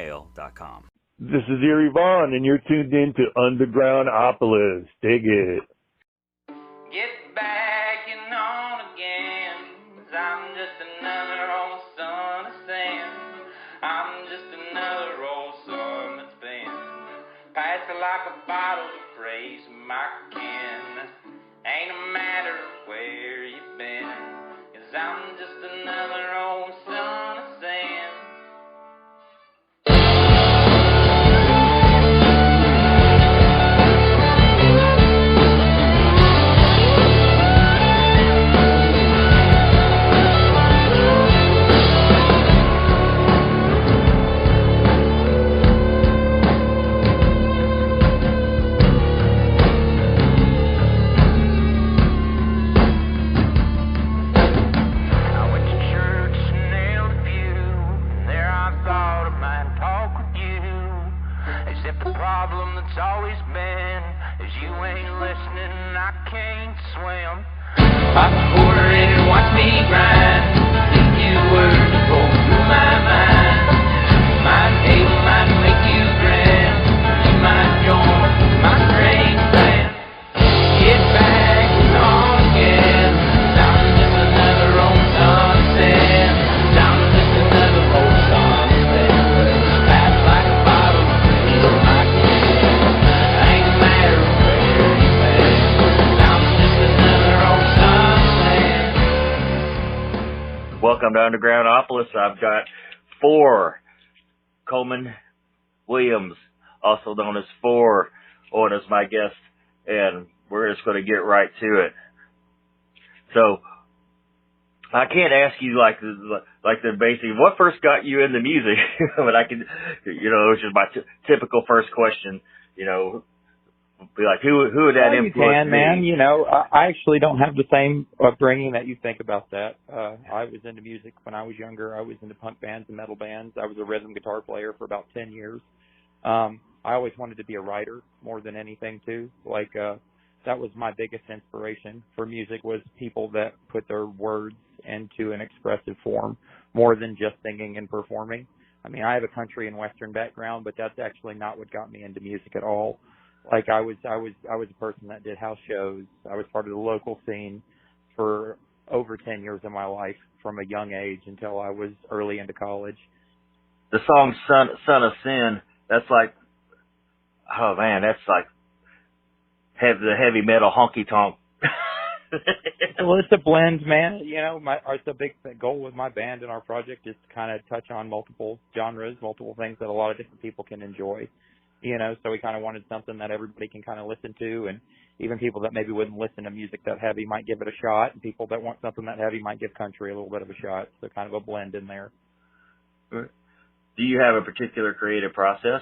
gmail.com. This is Erie Vaughn, and you're tuned in to Undergroundopolis. Dig it. Get back and on again, 'cause I'm just another old son of sand. I'm just another old son that's been passed like a bottle to praise my kin. Ain't a matter of where you've been, 'cause I'm just another old son of sand. It's always been is you ain't listening, I can't swim. Pop a quarter in and watch me grind. A few words go through my mind. My table might make you grand. You might join my strange band. Get back and on again. I'm just another old son of sand. I'm just another old son of sand. Fast like a bottle, feel my Welcome to Undergroundopolis. I've got 4 Coleman Williams, also known as 4, on as my guest, and we're just going to get right to it. So, I can't ask you like the basic, what first got you into music? But I can, which is my typical first question, be like, who would that influence you can, me? man. I actually don't have the same upbringing that you think about that. I was into music when I was younger. I was into punk bands and metal bands. I was a rhythm guitar player for about 10 years. I always wanted to be a writer more than anything, too. That was my biggest inspiration for music, was people that put their words into an expressive form more than just singing and performing. I mean, I have a country and western background, but that's actually not what got me into music at all. I was a person that did house shows. I was part of the local scene for over 10 years of my life, from a young age until I was early into college. The song Son of Sin, that's like, oh man, that's like the heavy metal honky tonk. Well, it's a blend, man. It's a big goal with my band and our project is to kind of touch on multiple genres, multiple things that a lot of different people can enjoy. So we kind of wanted something that everybody can kind of listen to, and even people that maybe wouldn't listen to music that heavy might give it a shot, and people that want something that heavy might give country a little bit of a shot. So kind of a blend in there. Do you have a particular creative process?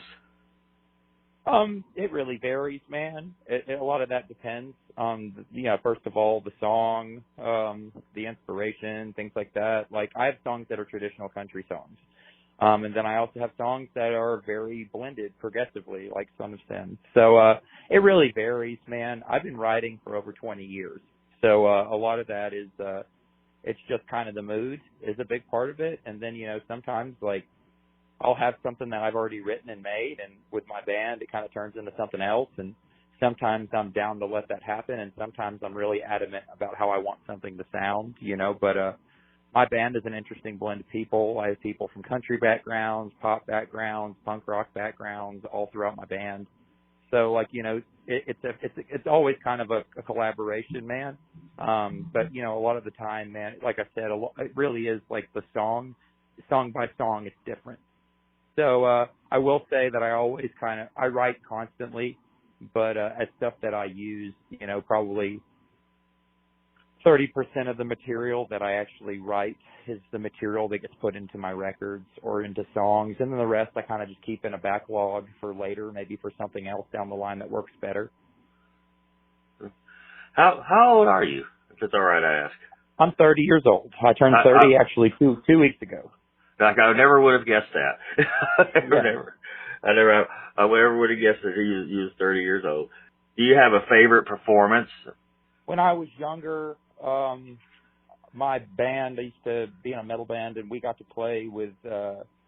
It really varies, man. A lot of that depends on, first of all, the song, the inspiration, things like that. Like, I have songs that are traditional country songs. And then I also have songs that are very blended progressively, like Son of Sin. So it really varies, man. I've been writing for over 20 years. So a lot of that is it's just kind of the mood is a big part of it. And then, sometimes, I'll have something that I've already written and made, and with my band, it kind of turns into something else. And sometimes I'm down to let that happen, and sometimes I'm really adamant about how I want something to sound, But my band is an interesting blend of people. I have people from country backgrounds, pop backgrounds, punk rock backgrounds, all throughout my band. So, it's always kind of a collaboration, man. But a lot of the time, man, like I said, it really is like the song by song, it's different. So I will say that I always I write constantly, but as stuff that I use, probably 30% of the material that I actually write is the material that gets put into my records or into songs. And then the rest I kind of just keep in a backlog for later, maybe for something else down the line that works better. How old are you, if it's all right to ask? I'm 30 years old. I turned 30 actually two weeks ago. I never would have guessed that. I never would have guessed that you was 30 years old. Do you have a favorite performance? When I was younger, my band, I used to be in a metal band, and we got to play with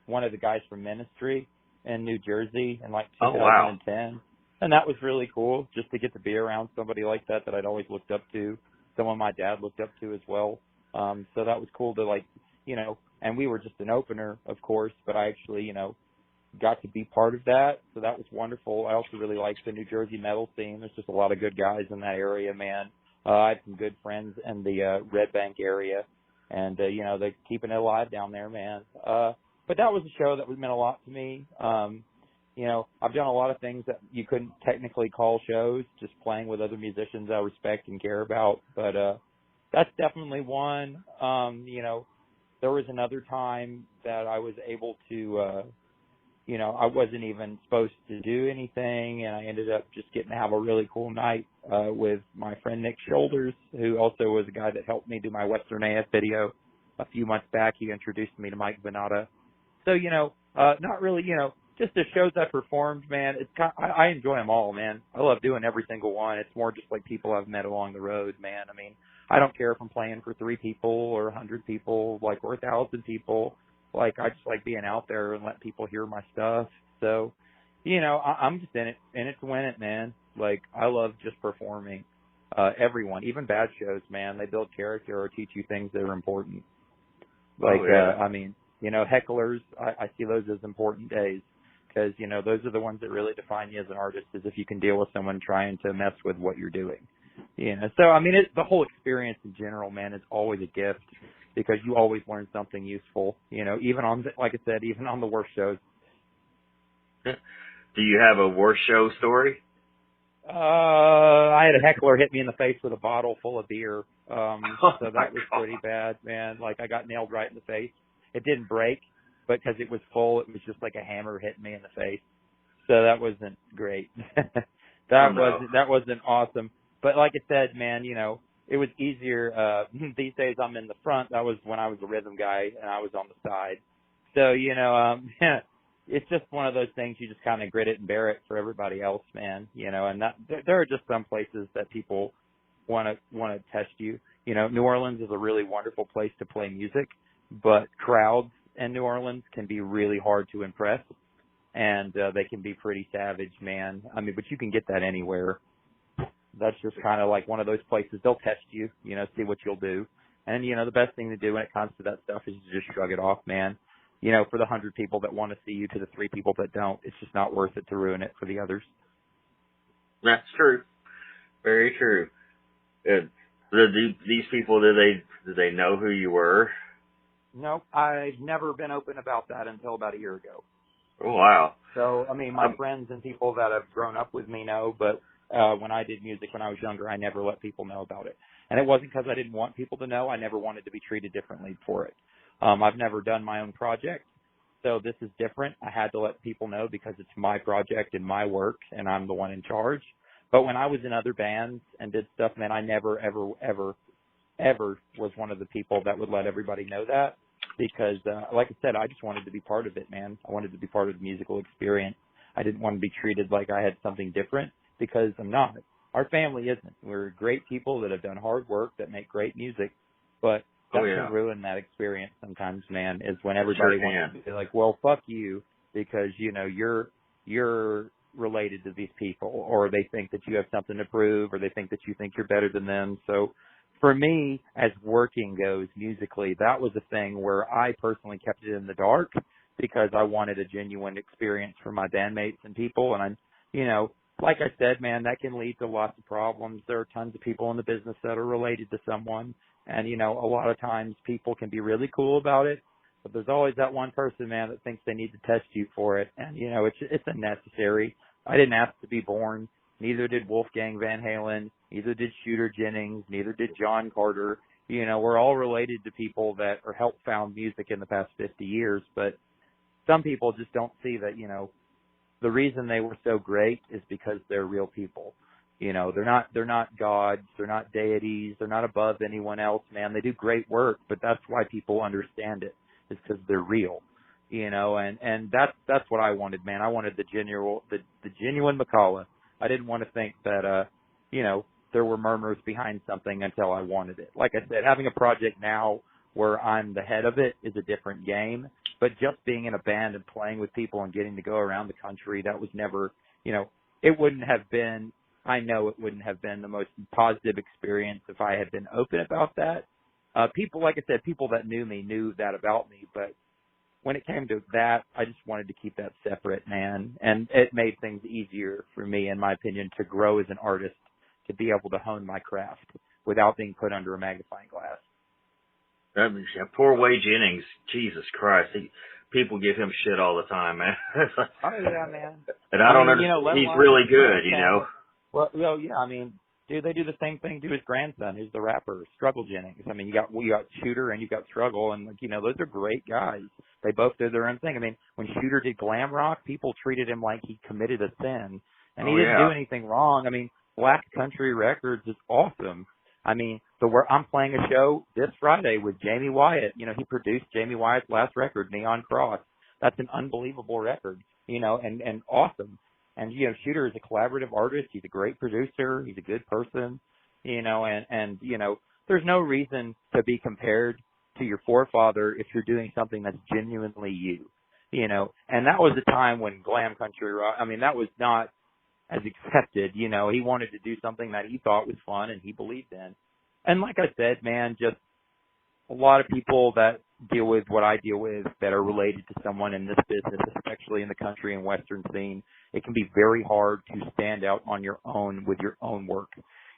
one of the guys from Ministry. in New Jersey in like Oh, wow. 2010. And that was really cool just to get to be around somebody like that I'd always looked up to, someone my dad looked up to as well. So that was cool to like, you know, and we were just an opener, of course, but I actually, you know, got to be part of that. So that was wonderful. I also really liked the New Jersey metal scene. There's just a lot of good guys in that area, man. I had some good friends in the Red Bank area, and, you know, they're keeping it alive down there, man. But that was a show that meant a lot to me. You know, I've done a lot of things that you couldn't technically call shows, just playing with other musicians I respect and care about. But that's definitely one. You know, there was another time that I was able to, you know, I wasn't even supposed to do anything, and I ended up just getting to have a really cool night with my friend Nick Shoulders, who also was a guy that helped me do my Western AF video a few months back. He introduced me to Mike Venata. So, you know, not really, you know, just the shows I performed, man, it's I enjoy them all, man. I love doing every single one. It's more just like people I've met along the road, man. I mean, I don't care if I'm playing for 3 people or 100 people, like, or 1,000 people. Like, I just like being out there and let people hear my stuff. So, you know, I'm just in it to win it, man. Like, I love just performing. Everyone, even bad shows, man, they build character or teach you things that are important. Like, I mean, you know, hecklers, I see those as important days. Because, you know, those are the ones that really define you as an artist, is if you can deal with someone trying to mess with what you're doing. You know, so, I mean, the whole experience in general, man, is always a gift because you always learn something useful, you know, even on, like I said, even on the worst shows. Do you have a worst show story? I had a heckler hit me in the face with a bottle full of beer. So that was pretty bad, man. Like, I got nailed right in the face. It didn't break. But because it was full, it was just like a hammer hitting me in the face. So that wasn't great. That wasn't awesome. But like I said, man, you know, it was easier. These days I'm in the front. That was when I was a rhythm guy and I was on the side. So, you know, it's just one of those things you just kind of grit it and bear it for everybody else, man. You know, and that there are just some places that people want to test you. You know, New Orleans is a really wonderful place to play music, but crowds in New Orleans can be really hard to impress, and they can be pretty savage, man. I mean, but you can get that anywhere. That's just kind of like one of those places. They'll test you, you know, see what you'll do. And, you know, the best thing to do when it comes to that stuff is to just shrug it off, man. You know, for the 100 people that want to see you to the 3 people that don't, it's just not worth it to ruin it for the others. That's true. Very true. These people, did they know who you were? No, I've never been open about that until about a year ago. Oh, wow. So, I mean, my friends and people that have grown up with me know, but when I did music when I was younger, I never let people know about it. And it wasn't because I didn't want people to know. I never wanted to be treated differently for it. I've never done my own project, so this is different. I had to let people know because it's my project and my work, and I'm the one in charge. But when I was in other bands and did stuff, man, I never, ever was one of the people that would let everybody know that because, like I said, I just wanted to be part of it, man. I wanted to be part of the musical experience. I didn't want to be treated like I had something different because I'm not. Our family isn't. We're great people that have done hard work, that make great music, but that can ruin that experience sometimes, man, is when everybody wants to be like, well, fuck you because, you know, you're related to these people, or they think that you have something to prove, or they think that you think you're better than them. So for me, as working goes musically, that was a thing where I personally kept it in the dark because I wanted a genuine experience for my bandmates and people. And you know, like I said, man, that can lead to lots of problems. There are tons of people in the business that are related to someone. And, you know, a lot of times people can be really cool about it, but there's always that one person, man, that thinks they need to test you for it. And, you know, it's unnecessary. I didn't ask to be born. Neither did Wolfgang Van Halen. Neither did Shooter Jennings. Neither did John Carter. You know, we're all related to people that are helped found music in the past 50 years. But some people just don't see that, you know, the reason they were so great is because they're real people. You know, they're not gods, they're not deities, they're not above anyone else, man. They do great work, but that's why people understand it, is because they're real. You know, and that's what I wanted, man. I wanted the genuine McCullough. I didn't want to think that you know, there were murmurs behind something until I wanted it. Like I said, having a project now where I'm the head of it is a different game. But just being in a band and playing with people and getting to go around the country, that was never, it wouldn't have been, I know it wouldn't have been the most positive experience if I had been open about that. People, like I said, people that knew me knew that about me, but when it came to that, I just wanted to keep that separate, man. And it made things easier for me, in my opinion, to grow as an artist, to be able to hone my craft without being put under a magnifying glass. Poor Wade Jennings, Jesus Christ. People give him shit all the time, man. Oh, yeah, man. And I don't understand. He's really good, Well, yeah, dude, they do the same thing to his grandson, who's the rapper, Struggle Jennings. You got Shooter and you got Struggle, and those are great guys. They both did their own thing. When Shooter did glam rock, people treated him like he committed a sin, and he didn't do anything wrong. Black Country Records is awesome. I'm playing a show this Friday with Jamie Wyatt. He produced Jamie Wyatt's last record, Neon Cross. That's an unbelievable record, and awesome. And, Shooter is a collaborative artist. He's a great producer. He's a good person, and there's no reason to be compared to your forefather if you're doing something that's genuinely you, and that was a time when glam country rock, that was not as accepted, he wanted to do something that he thought was fun and he believed in. And like I said, man, just a lot of people that deal with what I deal with that are related to someone in this business, especially in the country and Western scene, it can be very hard to stand out on your own with your own work.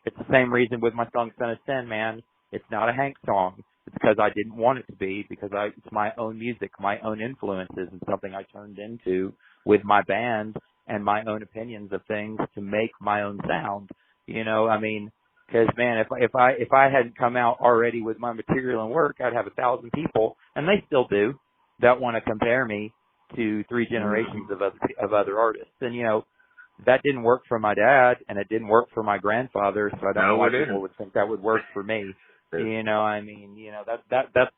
It's the same reason with my song Son of Sin, man. It's not a Hank song. It's because I didn't want it to be, because it's my own music, my own influences, and something I turned into with my band and my own opinions of things to make my own sound. Because, man, if I hadn't come out already with my material and work, I'd have 1,000 people, and they still do, that want to compare me to 3 generations of other artists. And, that didn't work for my dad, and it didn't work for my grandfather, so I don't know why people would think that would work for me. That's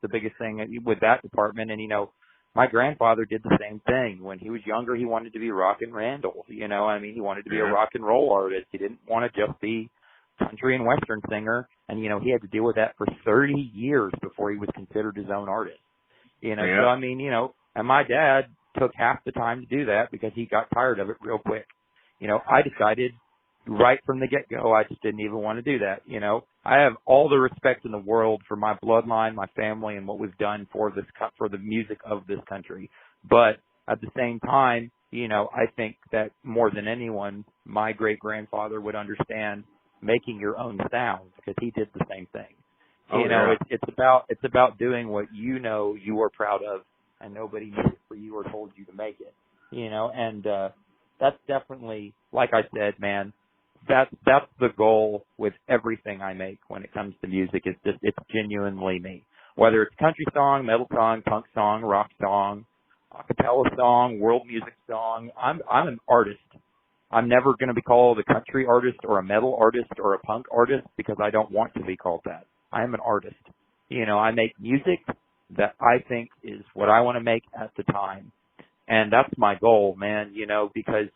the biggest thing with that department. And, my grandfather did the same thing. When he was younger, he wanted to be Rockin' Randall. He wanted to be a rock and roll artist. He didn't want to just be country and Western singer. And, he had to deal with that for 30 years before he was considered his own artist. So, and my dad took half the time to do that because he got tired of it real quick. I decided right from the get-go, I just didn't even want to do that. I have all the respect in the world for my bloodline, my family, and what we've done for the music of this country. But at the same time, I think that more than anyone, my great-grandfather would understand making your own sound, because he did the same thing. It's about doing what you are proud of, and nobody made it for you or told you to make it. And that's definitely, like I said, man, that's the goal with everything I make when it comes to music. It's genuinely me. Whether it's country song, metal song, punk song, rock song, acapella song, world music song, I'm an artist. I'm never going to be called a country artist or a metal artist or a punk artist, because I don't want to be called that. I am an artist. I make music that I think is what I want to make at the time. And that's my goal, man, because,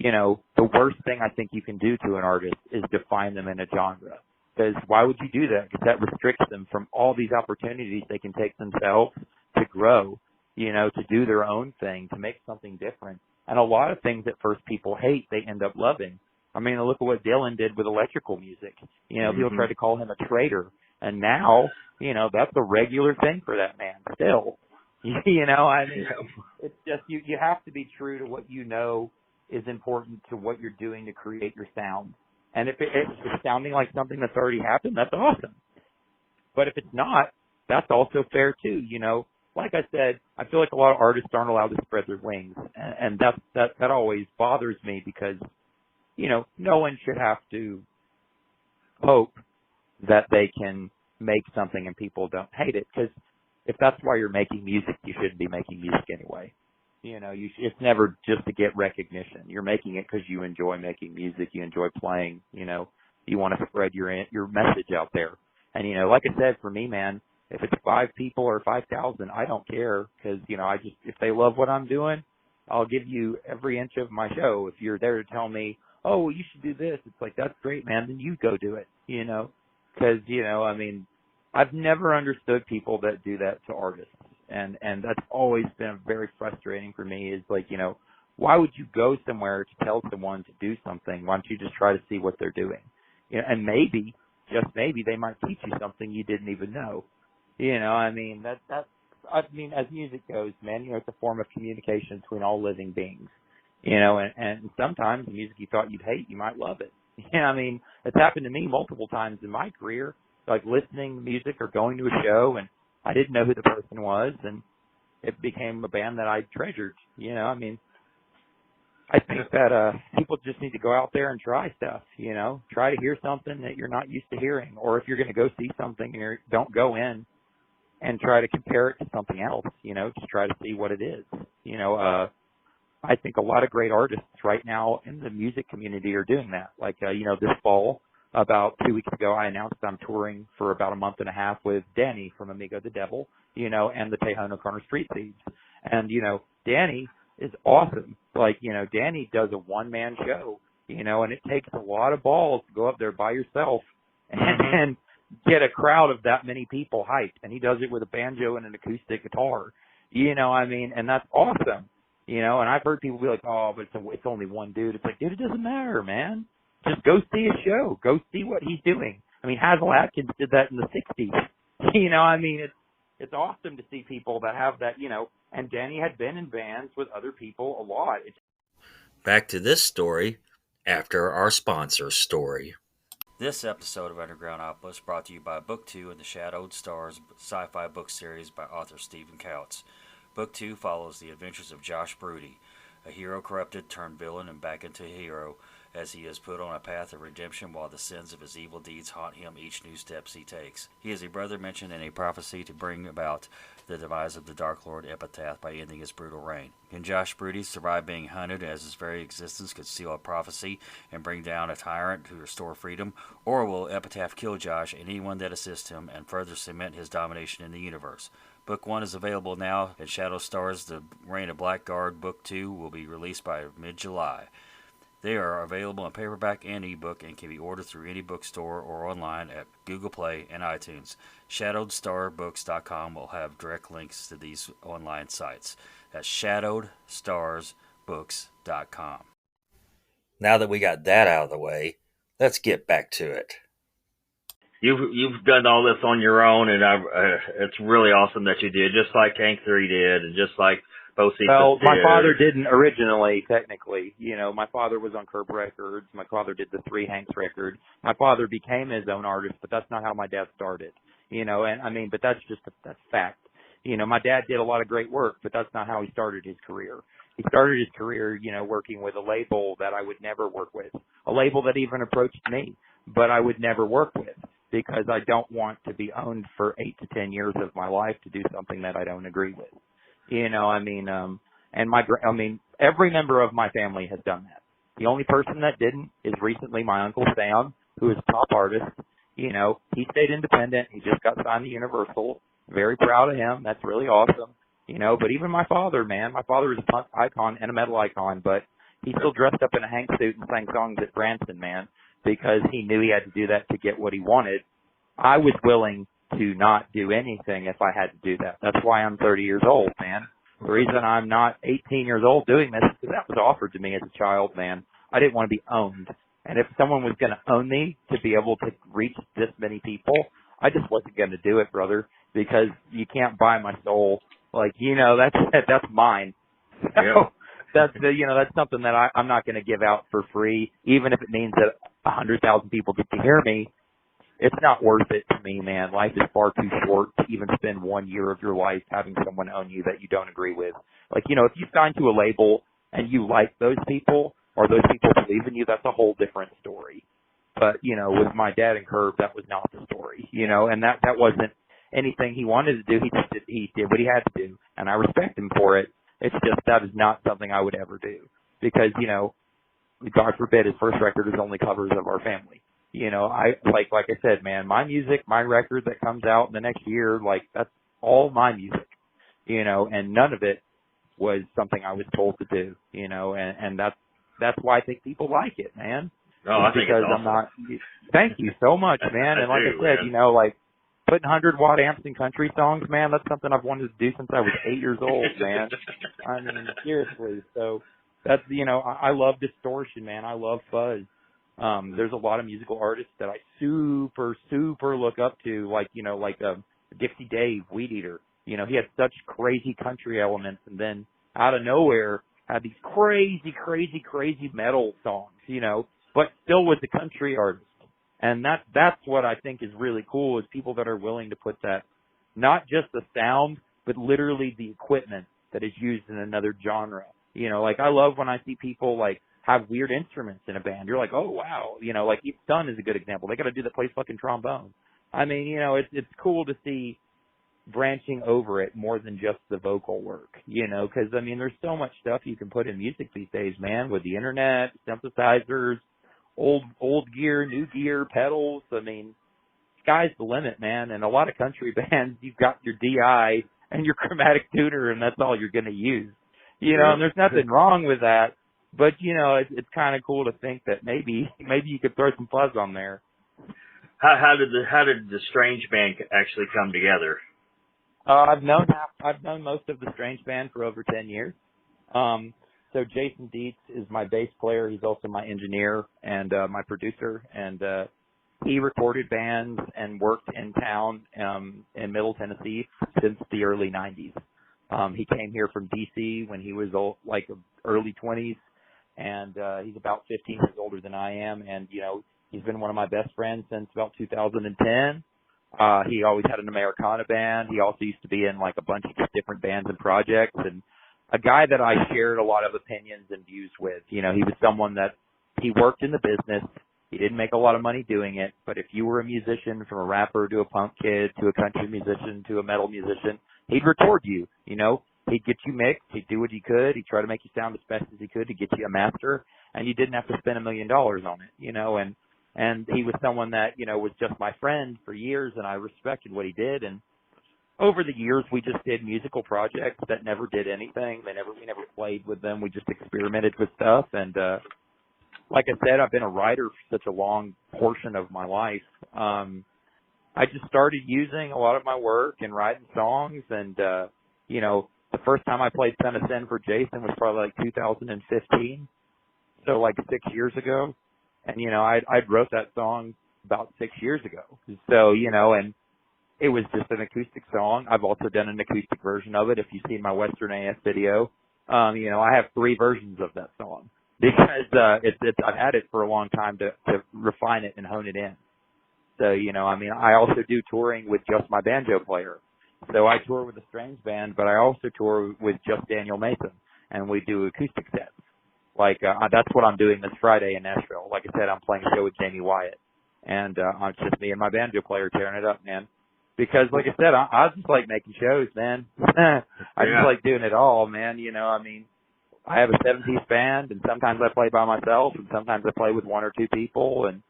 the worst thing I think you can do to an artist is define them in a genre. Because why would you do that? Because that restricts them from all these opportunities they can take themselves to grow, to do their own thing, to make something different. And a lot of things that first people hate, they end up loving. Look at what Dylan did with electrical music. People tried to call him a traitor. And now, that's a regular thing for that man still. It's just, you have to be true to what is important to what you're doing to create your sound. And if it's sounding like something that's already happened, that's awesome. But if it's not, that's also fair too. Like I said, I feel like a lot of artists aren't allowed to spread their wings, and that always bothers me, because no one should have to hope that they can make something and people don't hate it, because if that's why you're making music, you shouldn't be making music anyway. It's never just to get recognition. You're making it because you enjoy making music, you enjoy playing, you want to spread your message out there. And, like I said, for me, man, if it's 5 people or 5,000, I don't care, because, if they love what I'm doing, I'll give you every inch of my show. If you're there to tell me, oh, well, you should do this, it's like, that's great, man, then you go do it, because, I've never understood people that do that to artists. And that's always been very frustrating for me is like, why would you go somewhere to tell someone to do something? Why don't you just try to see what they're doing? And maybe, just maybe, they might teach you something you didn't even know. As music goes, man, it's a form of communication between all living beings. And sometimes the music you thought you'd hate, you might love it. It's happened to me multiple times in my career, like listening to music or going to a show, and I didn't know who the person was, and it became a band that I treasured. I think that people just need to go out there and try stuff, try to hear something that you're not used to hearing. Or if you're going to go see something, don't go in and try to compare it to something else, just try to see what it is. I think a lot of great artists right now in the music community are doing that. Like, this fall, about 2 weeks ago, I announced I'm touring for about a month and a half with Danny from Amigo the Devil, and the Tejon O'Connor Street Thieves. And, Danny is awesome. Like, Danny does a one-man show, and it takes a lot of balls to go up there by yourself and get a crowd of that many people hyped. And he does it with a banjo and an acoustic guitar, and that's awesome. And I've heard people be like, oh, but it's only one dude. It's like, dude, it doesn't matter, man. Just go see a show. Go see what he's doing. Hazel Atkins did that in the 60s. It's awesome to see people that have that, and Danny had been in bands with other people a lot. Back to this story after our sponsor story. This episode of Undergroundopolis brought to you by Book 2 in the Shadowed Stars sci-fi book series by author Stephen Couts. Book 2 follows the adventures of Josh Broody, a hero corrupted turned villain and back into a hero as he is put on a path of redemption while the sins of his evil deeds haunt him each new steps he takes. He is a brother mentioned in a prophecy to bring about the demise of the Dark Lord Epitaph by ending his brutal reign. Can Josh Broody survive being hunted as his very existence could seal a prophecy and bring down a tyrant to restore freedom? Or will Epitaph kill Josh and anyone that assists him and further cement his domination in the universe? Book 1 is available now at Shadow Stars. The Reign of Blackguard. Book 2 will be released by mid-July. They are available in paperback and ebook and can be ordered through any bookstore or online at Google Play and iTunes. ShadowedStarBooks.com will have direct links to these online sites. That's ShadowedStarsBooks.com. Now that we got that out of the way, let's get back to it. You've done all this on your own, and it's really awesome that you did, just like Hank 3 did, and just like Well, my father didn't originally, technically. My father was on Curb Records. My father did the 3 Hanks record. My father became his own artist, but that's not how my dad started. But that's fact. My dad did a lot of great work, but that's not how he started his career. He started his career, working with a label that I would never work with, a label that even approached me, but I would never work with because I don't want to be owned for 8 to 10 years of my life to do something that I don't agree with. Every member of my family has done that. The only person that didn't is recently my Uncle Sam, who is a top artist. He stayed independent. He just got signed to Universal. Very proud of him. That's really awesome. But even my father, man, my father is a punk icon and a metal icon, but he still dressed up in a Hank suit and sang songs at Branson, man, because he knew he had to do that to get what he wanted. I was willing to not do anything if I had to do that. That's why I'm 30 years old, man. The reason I'm not 18 years old doing this is because that was offered to me as a child, man. I didn't want to be owned. And if someone was going to own me to be able to reach this many people, I just wasn't going to do it, brother, because you can't buy my soul. That's mine. So that's something that I'm not going to give out for free, even if it means that 100,000 people get to hear me. It's not worth it to me, man. Life is far too short to even spend 1 year of your life having someone own you that you don't agree with. If you sign to a label and you like those people or those people believe in you, that's a whole different story. But, with my dad and Curb, that was not the story, and that wasn't anything he wanted to do. He did what he had to do, and I respect him for it. It's just that is not something I would ever do because, God forbid his first record is only covers of our family. Like I said, man, my music, my record that comes out in the next year, that's all my music, and none of it was something I was told to do, and that's why I think people like it, man. No, I think it's awesome. Thank you so much, man. And like I said, putting 100-watt amps in country songs, man, that's something I've wanted to do since I was 8 years old, man. I mean, seriously. So that's, I love distortion, man. I love fuzz. There's a lot of musical artists that I super, super look up to, like Dixie Dave, Weed Eater. He had such crazy country elements, and then out of nowhere had these crazy, crazy, crazy metal songs, but still was a country artist. And that's what I think is really cool, is people that are willing to put that, not just the sound, but literally the equipment that is used in another genre. I love when I see people have weird instruments in a band. You're like, oh wow, Eat Sun is a good example. They got a dude that plays fucking trombone. I mean, it's cool to see branching over it more than just the vocal work, because I mean, there's so much stuff you can put in music these days, man, with the internet, synthesizers, old gear, new gear, pedals. I mean, sky's the limit, man. And a lot of country bands, you've got your DI and your chromatic tuner, and that's all you're going to use. And there's nothing wrong with that. But, it's kind of cool to think that maybe you could throw some fuzz on there. How did the Strange Band actually come together? I've known most of the Strange Band for over 10 years. So Jason Dietz is my bass player. He's also my engineer and my producer. And he recorded bands and worked in town in Middle Tennessee since the early 90s. He came here from D.C. when he was early 20s, and he's about 15 years older than I am. And, he's been one of my best friends since about 2010. He always had an Americana band. He also used to be in a bunch of different bands and projects, and a guy that I shared a lot of opinions and views with. He was someone that he worked in the business. He didn't make a lot of money doing it, but if you were a musician, from a rapper to a punk kid to a country musician to a metal musician, he'd record you. He'd get you mixed. He'd do what he could. He'd try to make you sound as best as he could to get you a master, and you didn't have to spend $1 million on it. And he was someone that was just my friend for years, and I respected what he did. And over the years, we just did musical projects that never did anything. We never played with them. We just experimented with stuff. And like I said, I've been a writer for such a long portion of my life. I just started using a lot of my work and writing songs. And the first time I played Son of Sin for Jason was probably 2015, so 6 years ago. And I wrote that song about 6 years ago. So and it was just an acoustic song. I've also done an acoustic version of it. If you see my Western AF video, I have 3 versions of that song because I've had it for a long time to refine it and hone it in. So I also do touring with just my banjo player. So I tour with a Strange Band, but I also tour with just Daniel Mason, and we do acoustic sets. That's what I'm doing this Friday in Nashville. Like I said, I'm playing a show with Jamie Wyatt, and it's just me and my banjo player tearing it up, man. Because, like I said, I just like making shows, man. I just like doing it all, man. I have a 7-piece band, and sometimes I play by myself, and sometimes I play with 1 or 2 people, and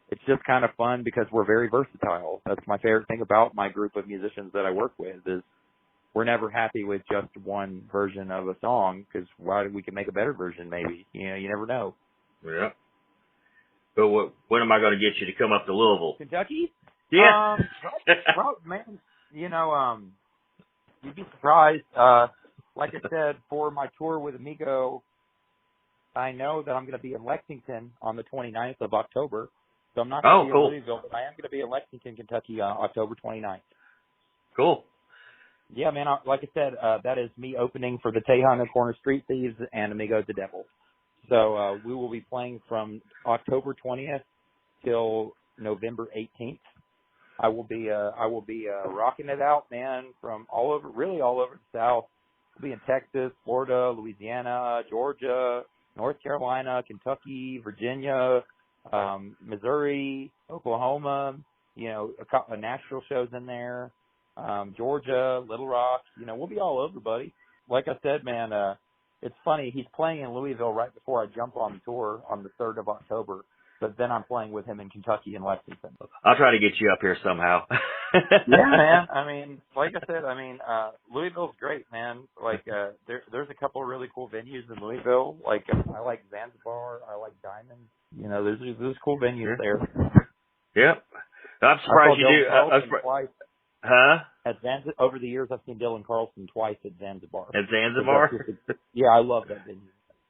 it's just kind of fun because we're very versatile. That's my favorite thing about my group of musicians that I work with is we're never happy with just one version of a song because we can make a better version maybe. You never know. Yeah. But when am I going to get you to come up to Louisville? Kentucky? Yeah. Man, you'd be surprised. Like I said, for my tour with Amigo, I know that I'm going to be in Lexington on the 29th of October. So I'm not going to be in Louisville, but I am going to be in Lexington, Kentucky on October 29th. Cool. Yeah, man, like I said, that is me opening for the Tejano Corner Street Thieves and Amigos the Devil. So we will be playing from October 20th till November 18th. I will be rocking it out, man, from all over the South. We'll be in Texas, Florida, Louisiana, Georgia, North Carolina, Kentucky, Virginia, Missouri, Oklahoma, a couple of Nashville shows in there, Georgia, Little Rock, we'll be all over, buddy. Like I said, man, it's funny. He's playing in Louisville right before I jump on the tour on the 3rd of October, but then I'm playing with him in Kentucky and Lexington. I'll try to get you up here somehow. Yeah, man. I mean, like I said, Louisville's great, man. There's a couple of really cool venues in Louisville. I like Zanzibar. I like Diamond. There's cool venues there. Yep. I'm I saw surprised you Dylan do. Carlson twice Huh? at Zanzibar. Over the years, I've seen Dylan Carlson twice at Zanzibar. At 'Cause Zanzibar? yeah, I love that venue.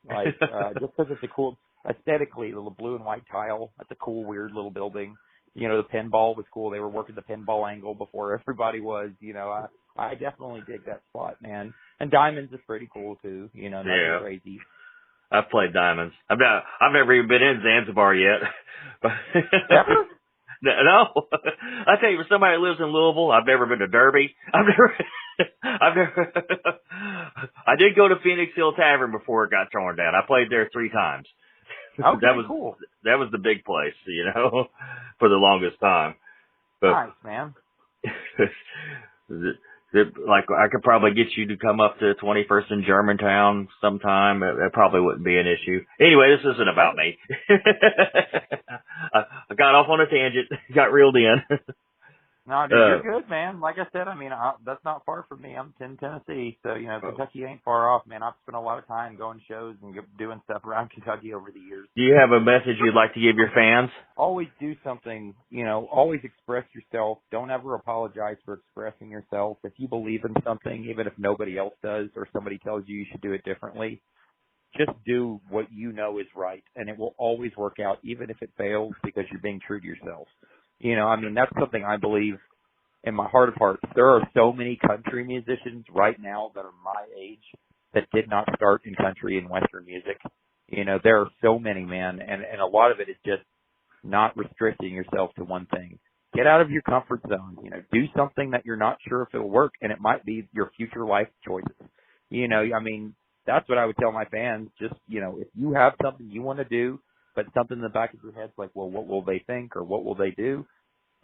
Like, just because it's a cool, aesthetically, the blue and white tile. That's a cool, weird little building. You know, the pinball was cool. They were working the pinball angle before everybody was. You know, I definitely dig that spot, man. And Diamonds is pretty cool too. You know, nothing Yeah. crazy. I've played Diamonds. I've never even been in Zanzibar yet. Ever? No. I tell you, for somebody that lives in Louisville, I've never been to Derby. I've never, I did go to Phoenix Hill Tavern before it got torn down. I played there 3 times. Okay, Cool. That was the big place, you know, for the longest time. But, nice, man. like, I could probably get you to come up to 21st in Germantown sometime. That probably wouldn't be an issue. Anyway, this isn't about me. I got off on a tangent, got reeled in. No, dude, you're good, man. Like I said, I mean, that's not far from me. I'm in Tennessee, so, you know, Kentucky ain't far off, man. I've spent a lot of time going to shows and doing stuff around Kentucky over the years. Do you have a message you'd like to give your fans? Always do something, you know, always express yourself. Don't ever apologize for expressing yourself. If you believe in something, even if nobody else does or somebody tells you should do it differently, just do what you know is right, and it will always work out, even if it fails, because you're being true to yourself. You know, I mean, that's something I believe in my heart of hearts. There are so many country musicians right now that are my age that did not start in country and Western music. You know, there are so many, man, and a lot of it is just not restricting yourself to one thing. Get out of your comfort zone. You know, do something that you're not sure if it'll work, and it might be your future life choices. You know, I mean, that's what I would tell my fans. Just, you know, if you have something you want to do, but something in the back of your head's like, well, what will they think or what will they do?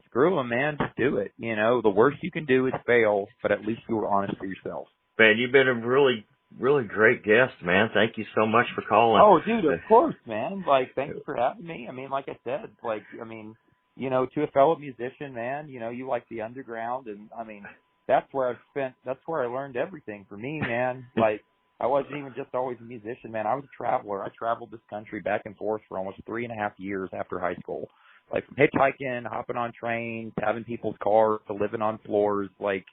Screw them, man. Just do it. You know, the worst you can do is fail, but at least you were honest to yourself. Man, you've been a really, really great guest, man. Thank you so much for calling. Oh, dude, of course, man. Like, thank you for having me. I mean, like I said, like, I mean, you know, to a fellow musician, man, you know, you like the underground, and I mean, that's where I learned everything for me, man. Like, I wasn't even just always a musician, man. I was a traveler. I traveled this country back and forth for almost 3.5 years after high school. Like, from hitchhiking, hopping on trains, having people's cars, to living on floors. Like,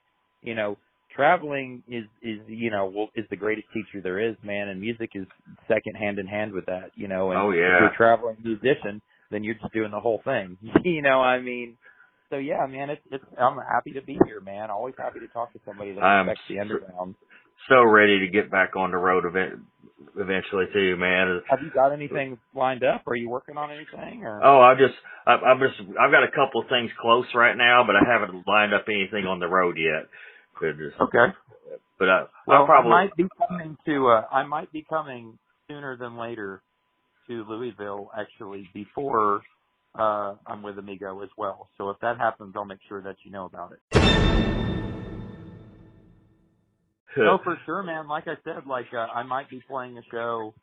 you know, traveling is the greatest teacher there is, man. And music is second hand in hand with that, you know. And oh, yeah. If you're a traveling musician, then you're just doing the whole thing. You know, I mean, so yeah, man, I'm happy to be here, man. Always happy to talk to somebody that respects the underground. So ready to get back on the road eventually too, man. Have you got anything lined up? Are you working on anything? Or? Oh, I've got a couple of things close right now, but I haven't lined up anything on the road yet. Okay. But I might be coming sooner than later to Louisville, actually, before I'm with Amigo as well. So if that happens, I'll make sure that you know about it. No, for sure, man. Like I said, I might be playing a show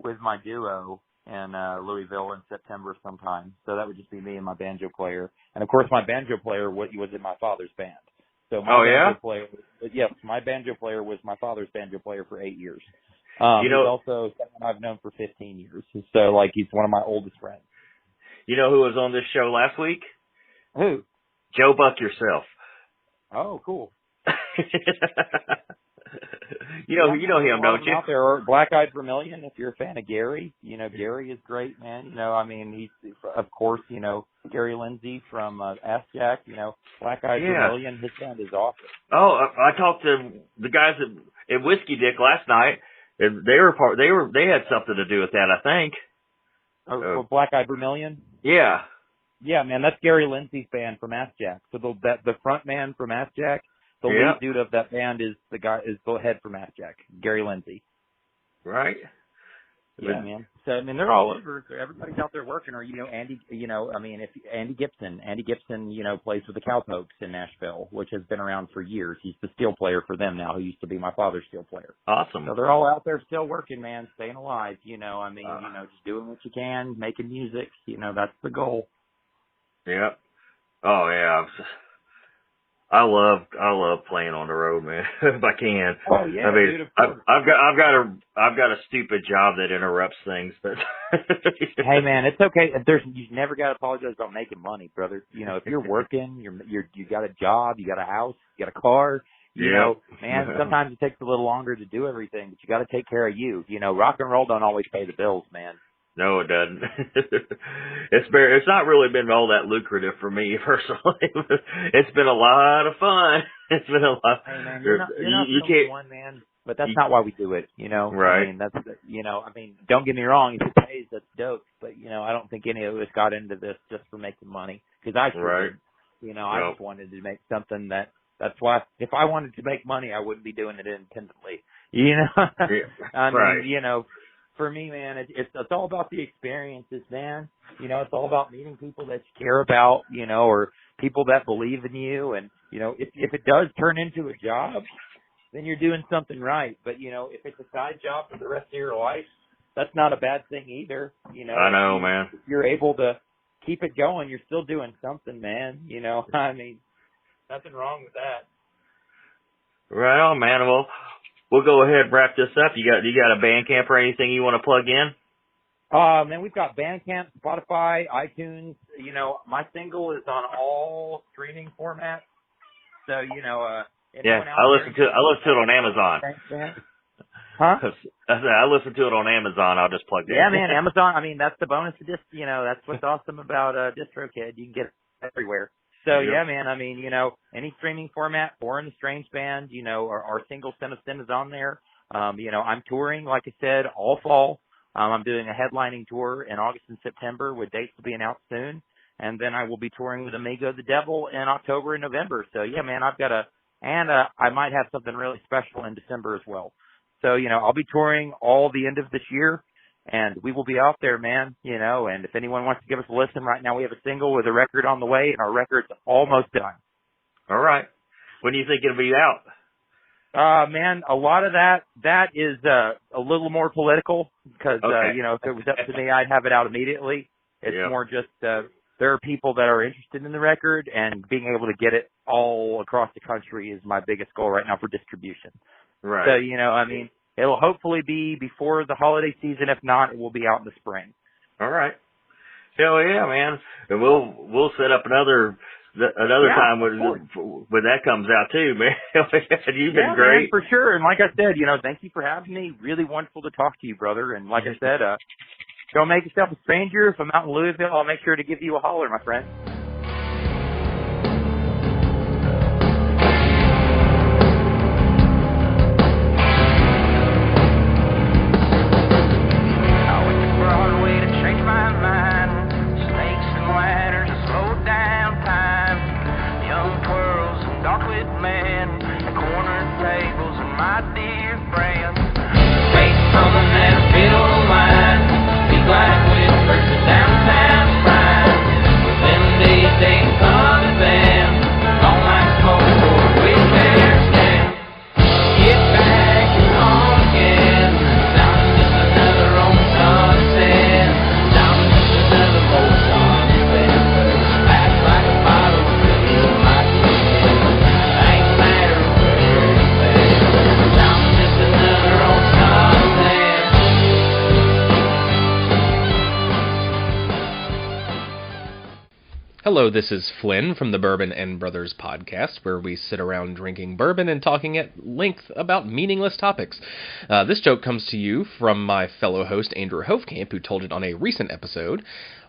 with my duo in Louisville in September sometime. So that would just be me and my banjo player. And of course, my banjo player was in my father's band. So my my banjo player was my father's banjo player for 8 years. He's also someone I've known for 15 years. So like, he's one of my oldest friends. You know who was on this show last week? Who? Joe Buck yourself. Oh, cool. You know him, don't you? Out there, Black Eyed Vermilion. If you're a fan of Gary, you know Gary is great, man. You know, I mean, he's of course, you know, Gary Lindsay from Ask Jack. You know, Black Eyed Vermilion. His band is awesome. Oh, I talked to the guys at Whiskey Dick last night. And they had something to do with that, I think. Oh, Black Eyed Vermilion. Yeah. Yeah, man, that's Gary Lindsay's band from Ask Jack. So the front man from Ask Jack. The lead dude of that band is the head from Ask Jack, Gary Lindsay. Right. Yeah, man. So I mean, they're all over. Everybody's out there working. Or Andy. You know, I mean, if Andy Gibson, you know, plays with the Cowpokes in Nashville, which has been around for years. He's the steel player for them now. Who used to be my father's steel player. Awesome. So they're all out there still working, man, staying alive. You know, I mean, you know, just doing what you can, making music. You know, that's the goal. Yep. Oh yeah. I love playing on the road, man. If I can. Oh yeah, I mean, dude, of course. I've got a stupid job that interrupts things, but Hey man, it's okay. You never got to apologize about making money, brother. You know, if you're working, you got a job, you got a house, you got a car. You know, man, sometimes it takes a little longer to do everything, but you got to take care of you. You know, rock and roll don't always pay the bills, man. No, it doesn't. It's not really been all that lucrative for me personally. It's been a lot of fun. It's been a lot. Hey man, you're not the one, man. But that's not why we do it, you know. Right. I mean, don't get me wrong. If it pays, that's dope. But you know, I don't think any of us got into this just for making money. Because I sure did. You know, I just wanted to make something that's why. If I wanted to make money, I wouldn't be doing it independently. You know. I mean, you know. For me, man, it's all about the experiences, man. You know, it's all about meeting people that you care about, you know, or people that believe in you. And, you know, if it does turn into a job, then you're doing something right. But, you know, if it's a side job for the rest of your life, that's not a bad thing either. You know, I know, man. If you're able to keep it going, you're still doing something, man. You know, I mean, nothing wrong with that. Right on, man. Well, we'll go ahead and wrap this up. You got a Bandcamp or anything you want to plug in? Man, we've got Bandcamp, Spotify, iTunes. You know, my single is on all streaming formats. So, you know, I listen to it on Amazon. Huh? I listen to it on Amazon. I'll just plug that. Yeah, man, Amazon. I mean, that's the bonus of this. You know, that's what's awesome about DistroKid. You can get it everywhere. So, yeah, man, I mean, you know, any streaming format, Foreign the Strange Band, you know, our single Sin of Sin is on there. You know, I'm touring, like I said, all fall. I'm doing a headlining tour in August and September with dates to be announced soon. And then I will be touring with Amigo the Devil in October and November. So, yeah, man, I might have something really special in December as well. So, you know, I'll be touring all the end of this year. And we will be out there, man, you know, and if anyone wants to give us a listen, right now we have a single with a record on the way, and our record's almost done. All right. When do you think it'll be out? Man, a lot of that is a little more political because, you know, if it was up to me, I'd have it out immediately. It's more just there are people that are interested in the record, and being able to get it all across the country is my biggest goal right now for distribution. Right. So, you know, I mean, it'll hopefully be before the holiday season. If not, it will be out in the spring. All right. Hell yeah, man. And we'll set up another time when that comes out too, man. You've been great. Man, for sure. And like I said, you know, thank you for having me. Really wonderful to talk to you, brother. And like I said, don't make yourself a stranger. If I'm out in Louisville, I'll make sure to give you a holler, my friend. Hello, this is Flynn from the Bourbon and Brothers podcast, where we sit around drinking bourbon and talking at length about meaningless topics. This joke comes to you from my fellow host, Andrew Hofkamp, who told it on a recent episode.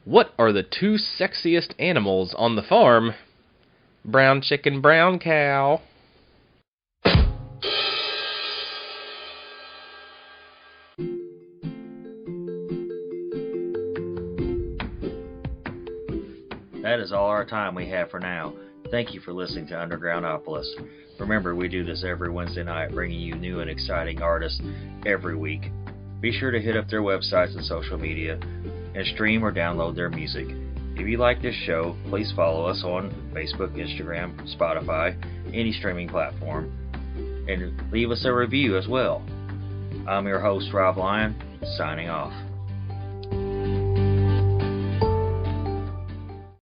What are the two sexiest animals on the farm? Brown chicken, brown cow. That is all our time we have for now. Thank you for listening to Undergroundopolis. Remember, we do this every Wednesday night, bringing you new and exciting artists every week. Be sure to hit up their websites and social media, and stream or download their music. If you like this show, please follow us on Facebook, Instagram, Spotify, any streaming platform, and leave us a review as well. I'm your host, Rob Lyon, signing off.